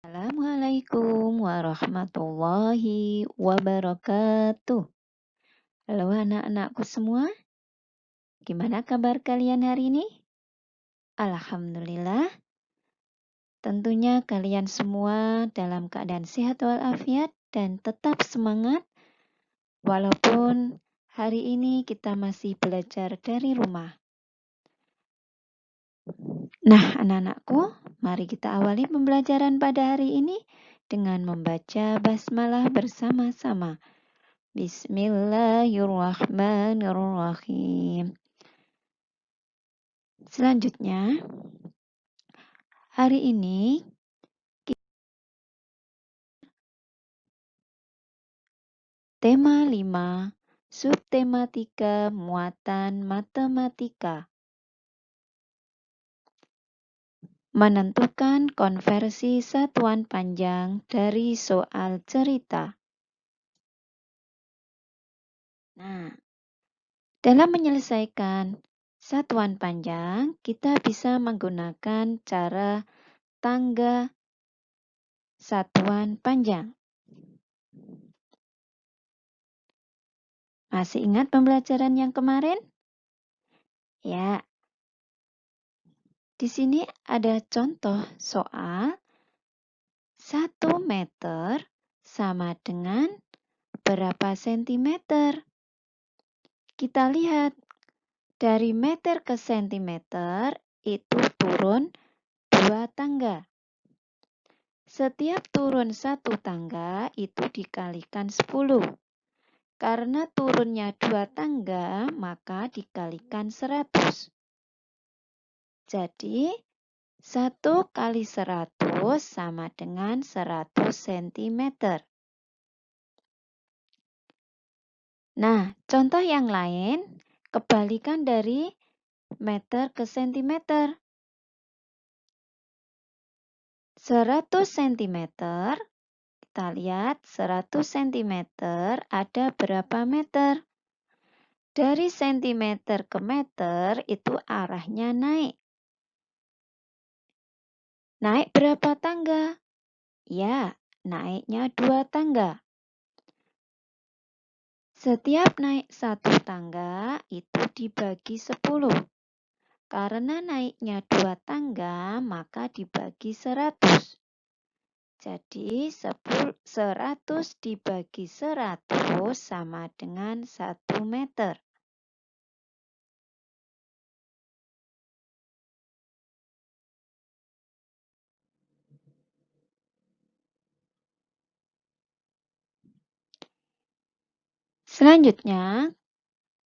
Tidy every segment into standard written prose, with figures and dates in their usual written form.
Assalamualaikum warahmatullahi wabarakatuh. Halo anak-anakku semua, gimana kabar kalian hari ini? Alhamdulillah, tentunya kalian semua dalam keadaan sehat walafiat dan tetap semangat walaupun hari ini kita masih belajar dari rumah. Nah, anak-anakku, mari kita awali pembelajaran pada hari ini dengan membaca basmalah bersama-sama. Bismillahirrahmanirrahim. Selanjutnya, hari ini tema 5, subtema 3, muatan matematika. Menentukan konversi satuan panjang dari soal cerita. Nah, dalam menyelesaikan satuan panjang, kita bisa menggunakan cara tangga satuan panjang. Masih ingat pembelajaran yang kemarin? Ya, di sini ada contoh soal 1 meter sama dengan berapa sentimeter. Kita lihat dari meter ke sentimeter itu turun 2 tangga. Setiap turun 1 tangga itu dikalikan 10. Karena turunnya 2 tangga, maka dikalikan 100. Jadi, 1 kali 100 sama dengan 100 cm. Nah, contoh yang lain, kebalikan dari meter ke sentimeter. 100 cm, kita lihat 100 cm ada berapa meter? Dari sentimeter ke meter itu arahnya naik. Naik berapa tangga? Ya, naiknya 2 tangga. Setiap naik 1 tangga itu dibagi 10. Karena naiknya 2 tangga, maka dibagi 100. Jadi 100 dibagi 100 sama dengan 1 meter. Selanjutnya,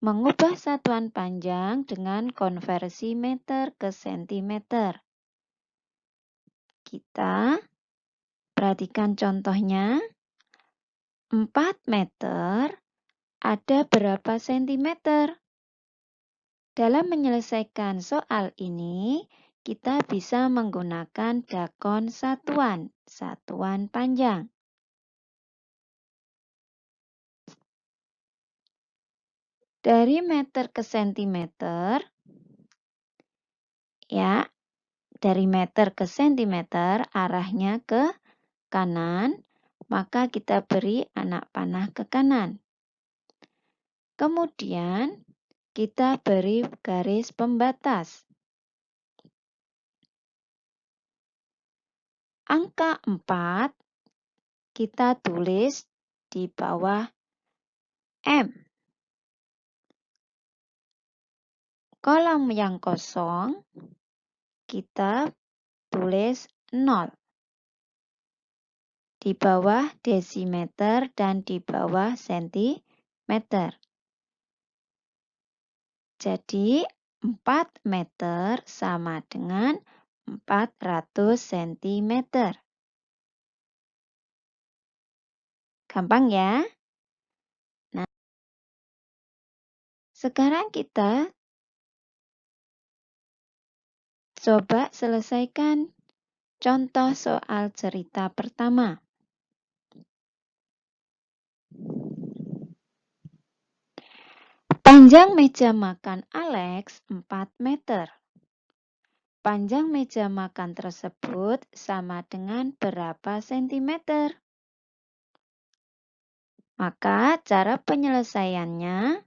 mengubah satuan panjang dengan konversi meter ke sentimeter. Kita perhatikan contohnya. 4 meter ada berapa sentimeter? Dalam menyelesaikan soal ini, kita bisa menggunakan dakon satuan panjang. Dari meter ke sentimeter, ya, dari meter ke sentimeter arahnya ke kanan, maka kita beri anak panah ke kanan. Kemudian, kita beri garis pembatas. Angka 4 kita tulis di bawah M. Kolom yang kosong kita tulis 0. Di bawah desimeter dan di bawah sentimeter. Jadi 4 meter sama dengan 400 cm. Gampang ya? Nah, sekarang kita coba selesaikan contoh soal cerita pertama. Panjang meja makan Alex 4 meter. Panjang meja makan tersebut sama dengan berapa sentimeter? Maka cara penyelesaiannya,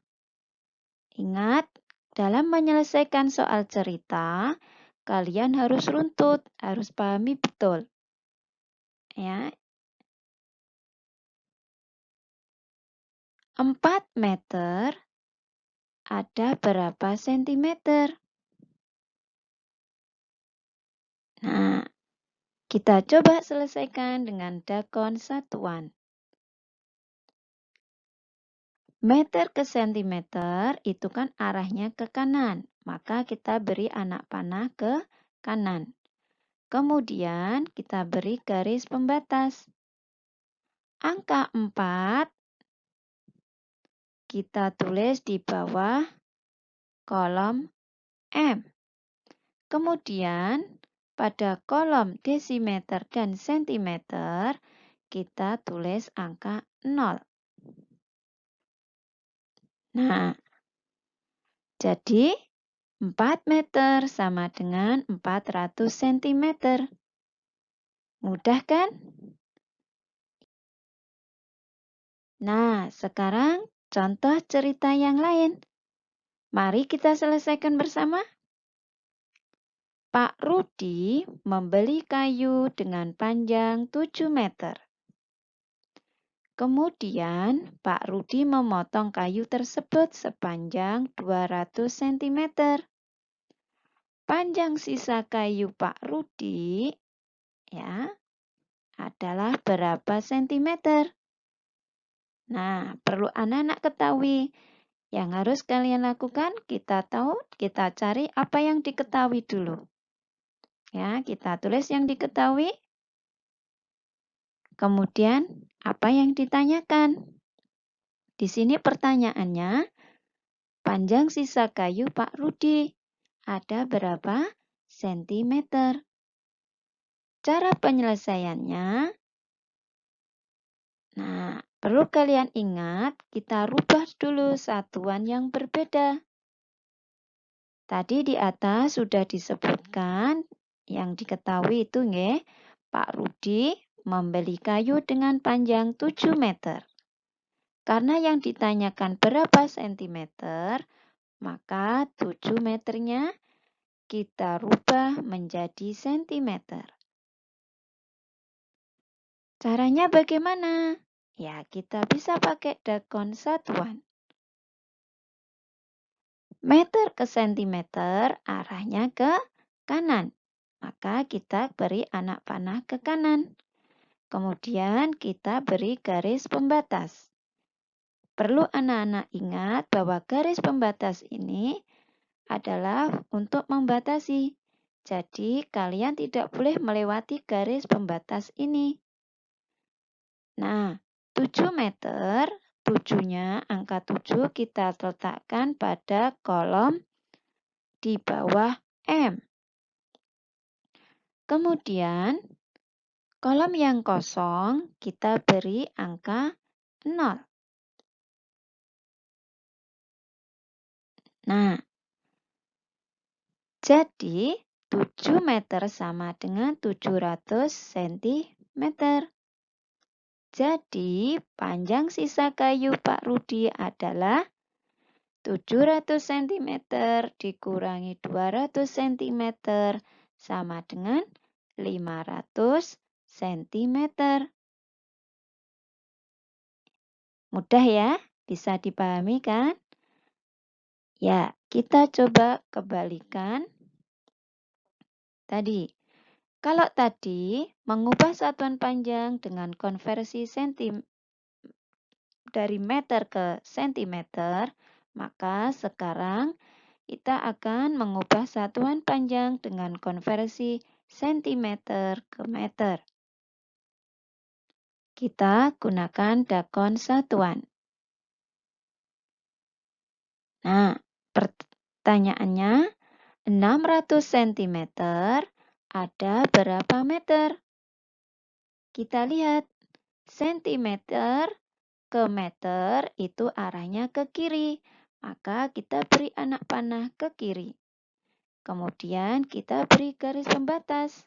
ingat, dalam menyelesaikan soal cerita, kalian harus runtut, harus pahami betul. Ya, 4 meter ada berapa sentimeter? Nah, kita coba selesaikan dengan dakon satuan. Meter ke sentimeter itu kan arahnya ke kanan, maka kita beri anak panah ke kanan. Kemudian kita beri garis pembatas. Angka 4 kita tulis di bawah kolom M. Kemudian pada kolom desimeter dan sentimeter kita tulis angka 0. Nah, jadi 4 meter sama dengan 400 cm. Mudah kan? Nah, sekarang contoh cerita yang lain. Mari kita selesaikan bersama. Pak Rudi membeli kayu dengan panjang 7 meter. Kemudian, Pak Rudi memotong kayu tersebut sepanjang 200 cm. Panjang sisa kayu Pak Rudi ya adalah berapa sentimeter? Nah, perlu anak-anak ketahui. Yang harus kalian lakukan, kita tahu, kita cari apa yang diketahui dulu. Ya, kita tulis yang diketahui. Kemudian, apa yang ditanyakan? Di sini pertanyaannya, panjang sisa kayu Pak Rudi ada berapa sentimeter? Cara penyelesaiannya, nah, perlu kalian ingat, kita rubah dulu satuan yang berbeda. Tadi di atas sudah disebutkan yang diketahui itu nggih, Pak Rudi membeli kayu dengan panjang 7 meter. Karena yang ditanyakan berapa sentimeter, maka 7 meternya kita rubah menjadi sentimeter. Caranya bagaimana? Ya, kita bisa pakai dakon satuan. Meter ke sentimeter arahnya ke kanan. Maka kita beri anak panah ke kanan. Kemudian kita beri garis pembatas. Perlu anak-anak ingat bahwa garis pembatas ini adalah untuk membatasi. Jadi kalian tidak boleh melewati garis pembatas ini. Nah, 7 meter, 7-nya, angka 7 kita letakkan pada kolom di bawah M. Kemudian, kolom yang kosong kita beri angka 0. Nah, jadi 7 meter sama dengan 700 cm. Jadi, panjang sisa kayu Pak Rudi adalah 700 cm dikurangi 200 cm sama dengan 500 cm. Mudah ya? Bisa dipahami kan? Ya, kita coba kembalikan. Tadi, kalau tadi mengubah satuan panjang dengan konversi dari meter ke sentimeter, maka sekarang kita akan mengubah satuan panjang dengan konversi sentimeter ke meter. Kita gunakan dakon satuan. Nah, pertanyaannya, 600 cm ada berapa meter? Kita lihat, sentimeter ke meter itu arahnya ke kiri. Maka kita beri anak panah ke kiri. Kemudian kita beri garis pembatas.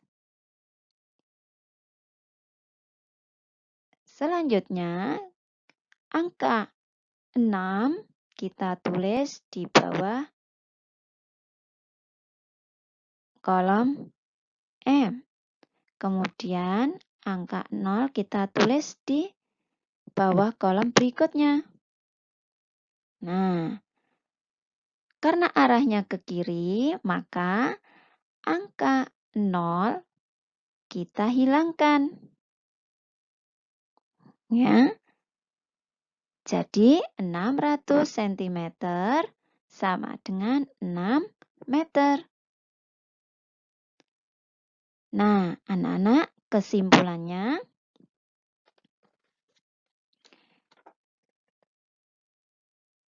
Selanjutnya, angka 6 kita tulis di bawah kolom M. Kemudian angka 0 kita tulis di bawah kolom berikutnya. Nah, karena arahnya ke kiri, maka angka 0 kita hilangkan. Ya. Jadi 600 cm sama dengan 6 meter. Nah, anak-anak, kesimpulannya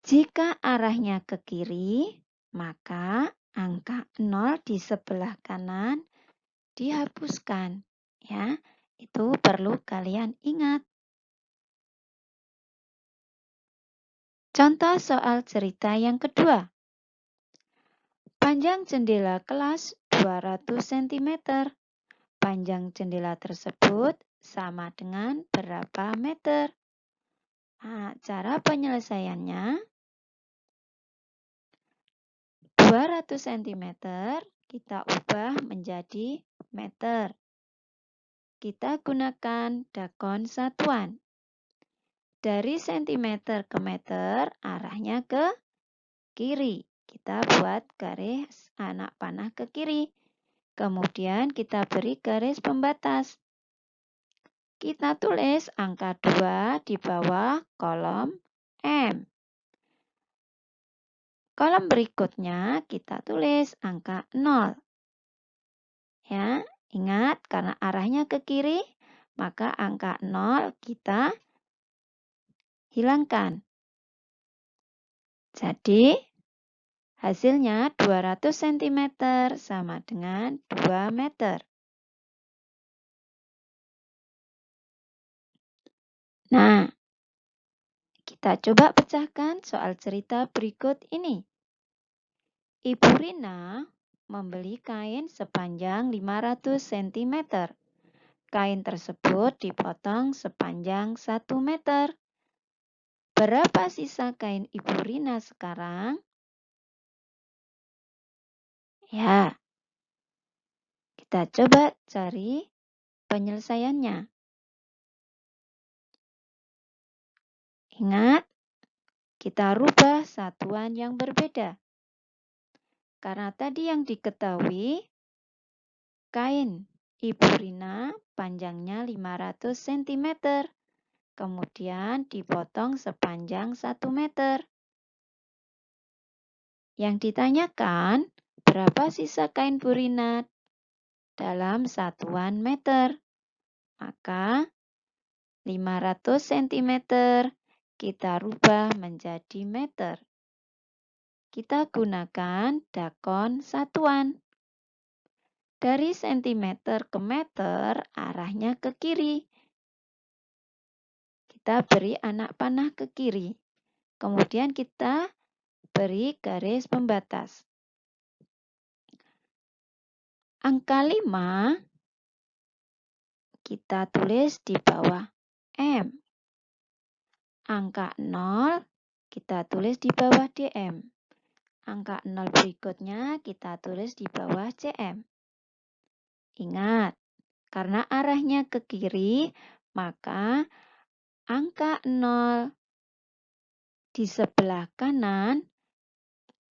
jika arahnya ke kiri, maka angka 0 di sebelah kanan dihapuskan. Ya, itu perlu kalian ingat. Contoh soal cerita yang kedua. Panjang jendela kelas 200 cm. Panjang jendela tersebut sama dengan berapa meter? Nah, cara penyelesaiannya 200 cm kita ubah menjadi meter. Kita gunakan dakon satuan. Dari cm ke meter arahnya ke kiri. Kita buat garis anak panah ke kiri. Kemudian kita beri garis pembatas. Kita tulis angka 2 di bawah kolom M. Kolom berikutnya kita tulis angka 0. Ya, ingat karena arahnya ke kiri, maka angka 0 kita hilangkan. Jadi, hasilnya 200 cm sama dengan 2 meter. Nah, kita coba pecahkan soal cerita berikut ini. Ibu Rina membeli kain sepanjang 500 cm. Kain tersebut dipotong sepanjang 1 meter. Berapa sisa kain Ibu Rina sekarang? Ya, kita coba cari penyelesaiannya. Ingat, kita rubah satuan yang berbeda. Karena tadi yang diketahui, kain Ibu Rina panjangnya 500 cm. Kemudian dipotong sepanjang 1 meter. Yang ditanyakan, berapa sisa kain Bu Rina dalam satuan meter? Maka 500 cm kita rubah menjadi meter. Kita gunakan dakon satuan. Dari cm ke meter arahnya ke kiri. Kita beri anak panah ke kiri. Kemudian kita beri garis pembatas. Angka 5 kita tulis di bawah M. Angka 0 kita tulis di bawah DM. Angka 0 berikutnya kita tulis di bawah CM. Ingat, karena arahnya ke kiri, maka angka 0 di sebelah kanan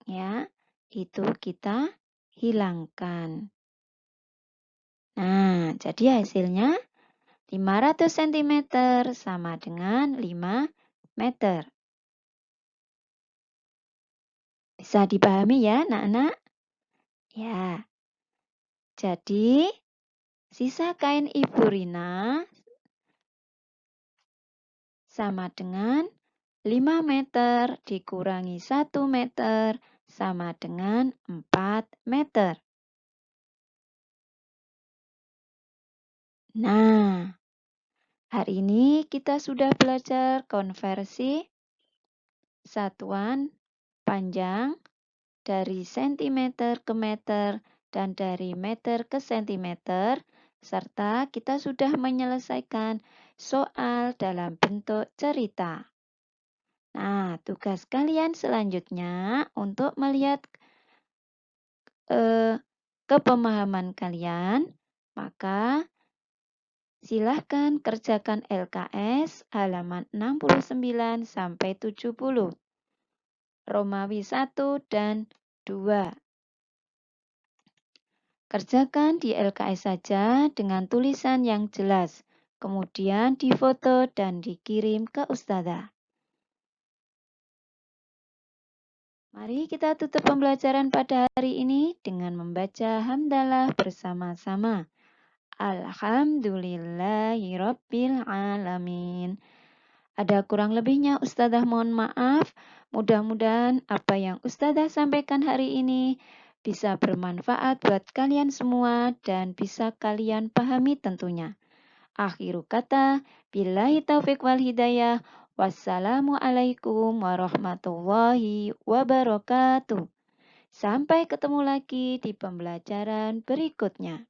ya, itu kita hilangkan. Nah, jadi hasilnya 500 cm sama dengan 5 meter. Bisa dipahami ya, anak-anak? Ya. Jadi, sisa kain Ibu Rina sama dengan 5 meter dikurangi 1 meter sama dengan 4 meter. Nah, hari ini kita sudah belajar konversi satuan panjang dari sentimeter ke meter, dan dari meter ke sentimeter, serta kita sudah menyelesaikan soal dalam bentuk cerita. Nah, tugas kalian selanjutnya untuk melihat kepemahaman kalian, maka silahkan kerjakan LKS halaman 69 sampai 70. Romawi 1 dan 2. Kerjakan di LKS saja dengan tulisan yang jelas, kemudian difoto dan dikirim ke Ustazah. Mari kita tutup pembelajaran pada hari ini dengan membaca hamdalah bersama-sama. Alhamdulillahirabbil alamin. Ada kurang lebihnya Ustazah mohon maaf. Mudah-mudahan apa yang Ustazah sampaikan hari ini bisa bermanfaat buat kalian semua dan bisa kalian pahami tentunya. Akhiru kata, billahi taufiq wal hidayah. Wassalamualaikum warahmatullahi wabarakatuh. Sampai ketemu lagi di pembelajaran berikutnya.